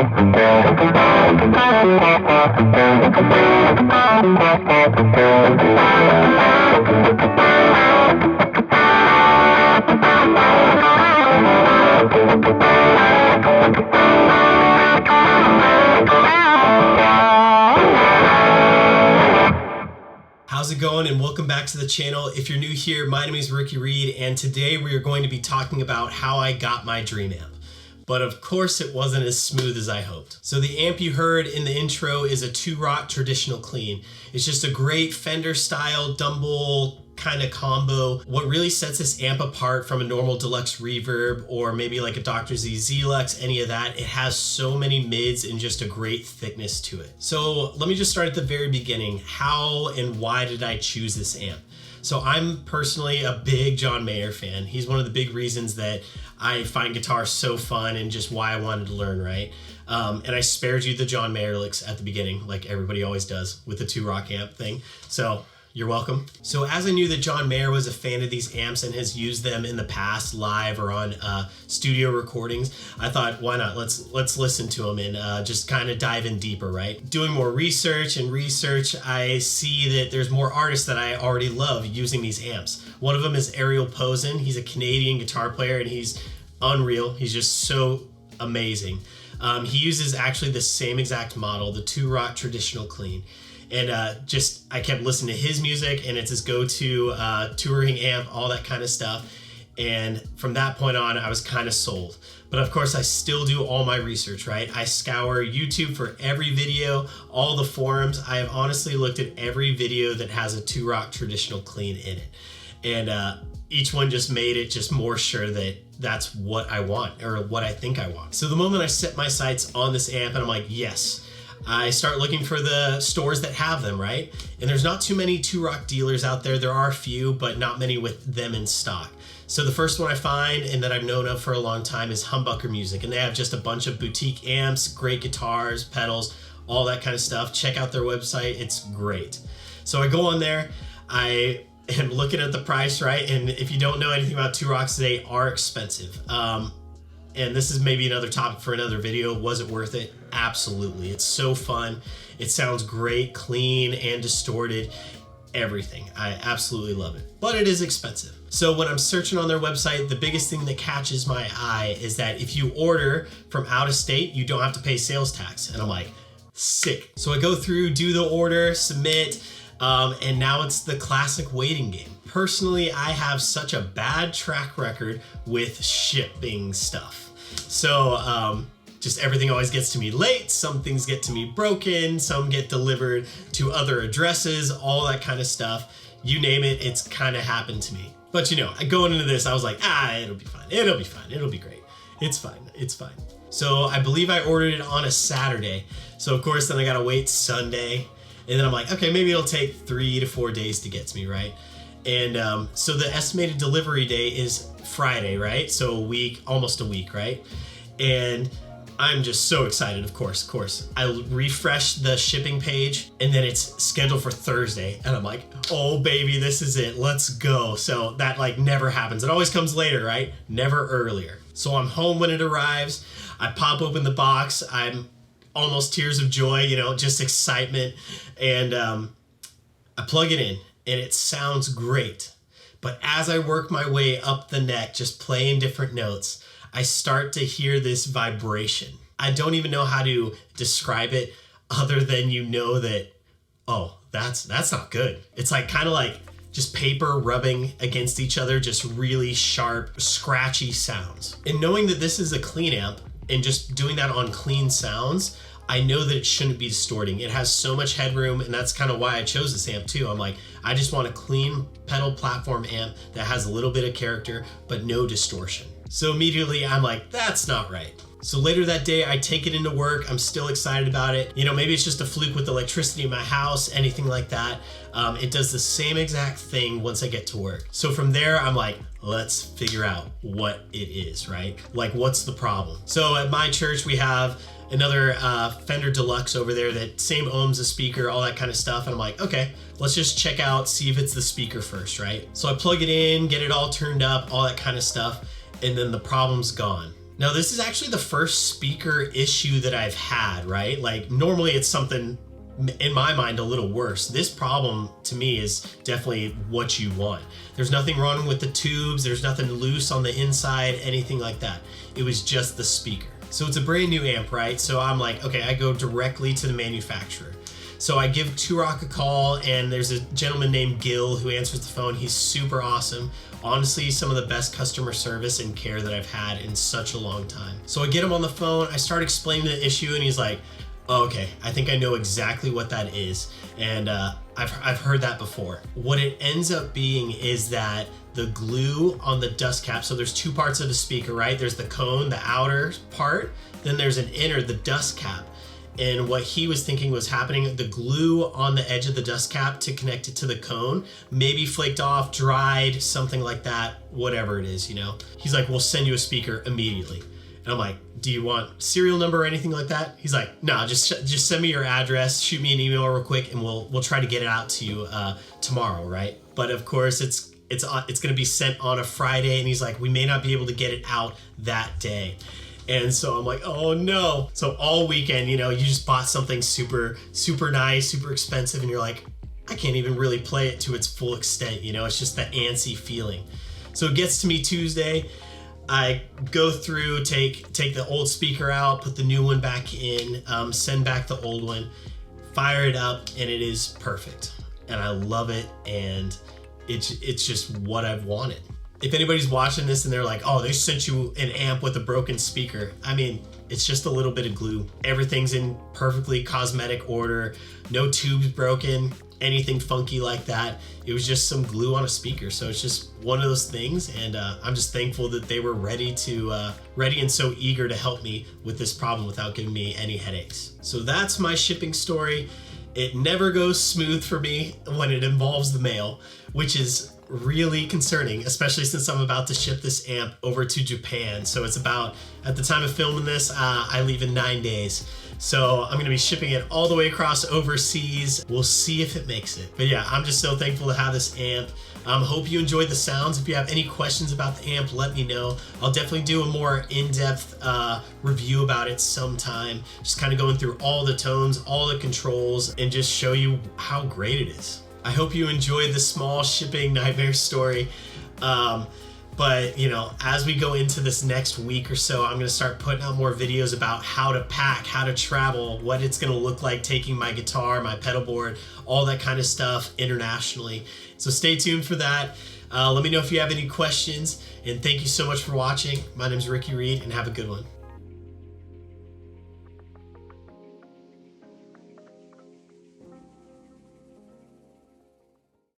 How's it going, and welcome back to the channel. If you're new here, my name is Ricky Reed, and today we are going to be talking about how I got my dream amp. But of course it wasn't as smooth as I hoped. So the amp you heard in the intro is a 2-Rock traditional clean. It's just a great Fender style Dumble kind of combo. What really sets this amp apart from a normal deluxe reverb or maybe like a Dr. Z Z-Lux, any of that, it has so many mids and just a great thickness to it. So let me just start at the very beginning. How and why did I choose this amp? So I'm personally a big John Mayer fan. He's one of the big reasons that I find guitar so fun and just why I wanted to learn, right? And I spared you the John Mayer licks at the beginning, like everybody always does with the 2-Rock amp thing. So you're welcome. So as I knew that John Mayer was a fan of these amps and has used them in the past live or on studio recordings, I thought, why not? Let's listen to him and just kind of dive in deeper, right? Doing more research, I see that there's more artists that I already love using these amps. One of them is Ariel Posen. He's a Canadian guitar player and he's unreal. He's just so amazing. He uses actually the same exact model, the 2-Rock traditional clean. And I kept listening to his music, and it's his go-to touring amp, all that kind of stuff. And from that point on, I was kind of sold. But of course, I still do all my research, right? I scour YouTube for every video, all the forums. I have honestly looked at every video that has a 2-Rock traditional clean in it. And each one just made it just more sure that that's what I want, or what I think I want. So the moment I set my sights on this amp, and I'm like, yes, I start looking for the stores that have them, right? And there's not too many 2-Rock dealers out there. There are a few, but not many with them in stock. So the first one I find, and that I've known of for a long time, is Humbucker Music. And they have just a bunch of boutique amps, great guitars, pedals, all that kind of stuff. Check out their website, it's great. So I go on there, I am looking at the price, right? And if you don't know anything about 2-Rocks, they are expensive. And this is maybe another topic for another video. Was it worth it? Absolutely. It's so fun. It sounds great, clean and distorted, everything. I absolutely love it, but it is expensive. So when I'm searching on their website, the biggest thing that catches my eye is that if you order from out of state, you don't have to pay sales tax. And I'm like, sick. So I go through, do the order, submit, and now it's the classic waiting game. Personally, I have such a bad track record with shipping stuff. So just everything always gets to me late, some things get to me broken, some get delivered to other addresses, all that kind of stuff. You name it, it's kind of happened to me. But you know, going into this, I was like, it'll be fine, it'll be fine, it'll be great. It's fine, it's fine. So I believe I ordered it on a Saturday. So of course, then I gotta wait Sunday. And then I'm like, okay, maybe it'll take 3 to 4 days to get to me, right? And so the estimated delivery day is Friday, right? So a week, almost a week, right? And I'm just so excited, of course. I refresh the shipping page and then it's scheduled for Thursday. And I'm like, oh baby, this is it, let's go. So that like never happens. It always comes later, right? Never earlier. So I'm home when it arrives. I pop open the box. I'm almost tears of joy, you know, just excitement. And I plug it in and it sounds great. But as I work my way up the neck, just playing different notes, I start to hear this vibration. I don't even know how to describe it other than you know that, oh, that's not good. It's like kind of like just paper rubbing against each other, just really sharp, scratchy sounds. And knowing that this is a clean amp and just doing that on clean sounds, I know that it shouldn't be distorting. It has so much headroom, and that's kind of why I chose this amp too. I'm like, I just want a clean pedal platform amp that has a little bit of character, but no distortion. So immediately I'm like, that's not right. So later that day, I take it into work. I'm still excited about it. You know, maybe it's just a fluke with electricity in my house, anything like that. It does the same exact thing once I get to work. So from there, I'm like, let's figure out what it is, right? Like, what's the problem? So at my church, we have another Fender Deluxe over there that same ohms a speaker, all that kind of stuff. And I'm like, okay, let's just check out, see if it's the speaker first, right? So I plug it in, get it all turned up, all that kind of stuff. And then the problem's gone. Now, this is actually the first speaker issue that I've had, right? Like normally it's something in my mind a little worse. This problem to me is definitely what you want. There's nothing wrong with the tubes. There's nothing loose on the inside, anything like that. It was just the speaker. So it's a brand new amp, right? So I'm like, okay, I go directly to the manufacturer. So I give Turok a call, and there's a gentleman named Gil who answers the phone. He's super awesome. Honestly, some of the best customer service and care that I've had in such a long time. So I get him on the phone, I start explaining the issue, and he's like, oh, okay, I think I know exactly what that is. And I've heard that before. What it ends up being is that the glue on the dust cap, so there's two parts of the speaker, right? There's the cone, the outer part, then there's an inner, the dust cap. And what he was thinking was happening, the glue on the edge of the dust cap to connect it to the cone, maybe flaked off, dried, something like that, whatever it is, you know? He's like, we'll send you a speaker immediately. And I'm like, do you want serial number or anything like that? He's like, no, just send me your address, shoot me an email real quick, and we'll try to get it out to you tomorrow, right? But of course, it's gonna be sent on a Friday, and he's like, we may not be able to get it out that day. And so I'm like, oh no. So all weekend, you know, you just bought something super, super nice, super expensive, and you're like, I can't even really play it to its full extent, you know? It's just that antsy feeling. So it gets to me Tuesday. I go through, take the old speaker out, put the new one back in, send back the old one, fire it up, and it is perfect. And I love it, and it's just what I've wanted. If anybody's watching this and they're like, oh, they sent you an amp with a broken speaker, I mean, it's just a little bit of glue. Everything's in perfectly cosmetic order, no tubes broken, anything funky like that. It was just some glue on a speaker. So it's just one of those things, and I'm just thankful that they were ready and so eager to help me with this problem without giving me any headaches. So that's my shipping story. It never goes smooth for me when it involves the mail, which is really concerning, especially since I'm about to ship this amp over to Japan. So it's about, at the time of filming this, I leave in 9 days. So I'm gonna be shipping it all the way across overseas. We'll see if it makes it. But yeah, I'm just so thankful to have this amp. Hope you enjoyed the sounds. If you have any questions about the amp, let me know. I'll definitely do a more in-depth review about it sometime. Just kind of going through all the tones, all the controls, and just show you how great it is. I hope you enjoyed the small shipping nightmare story. But you know, as we go into this next week or so, I'm gonna start putting out more videos about how to pack, how to travel, what it's gonna look like taking my guitar, my pedal board, all that kind of stuff internationally. So stay tuned for that. Let me know if you have any questions, and thank you so much for watching. My name is Ricky Reed, and have a good one.